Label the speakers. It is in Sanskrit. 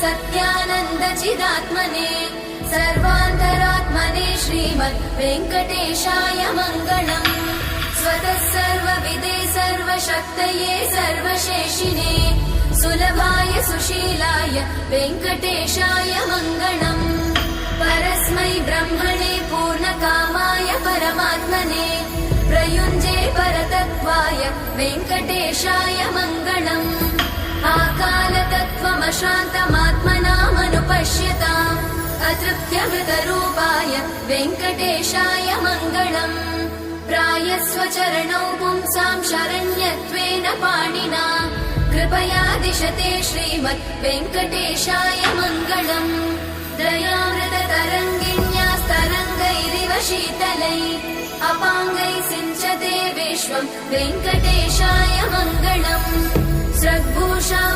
Speaker 1: सत्यानन्दचिदात्मने सर्वान्तरात्मने श्रीमद् वेङ्कटेशाय मङ्गलम्। स्वतः सर्वविदे सर्वशक्तये सर्वशेषिणे सुलभाय सुशीलाय वेङ्कटेशाय मङ्गलम्। परस्मै ब्रह्मणे पूर्णकामाय परमात्मने प्रयुञ्जे परतत्त्वाय वेङ्कटेशाय मङ्गलम्। आकालतत्त्वमशान्तमात्मनामनुपश्यताम् अतृप्त्यमृतरूपाय वेङ्कटेशाय मङ्गलम्। प्रायस्वचरणौ पुंसां शरण्यत्वेन पाणिना कृपया दिशते श्रीमद् वेङ्कटेशाय मङ्गलम्। दयामृततरङ्गिण्यास्तरङ्गैरिव शीतलै अपाङ्गैः सिञ्चते विश्वं वेङ्कटेशाय मङ्गलम्। स्रग्भूषां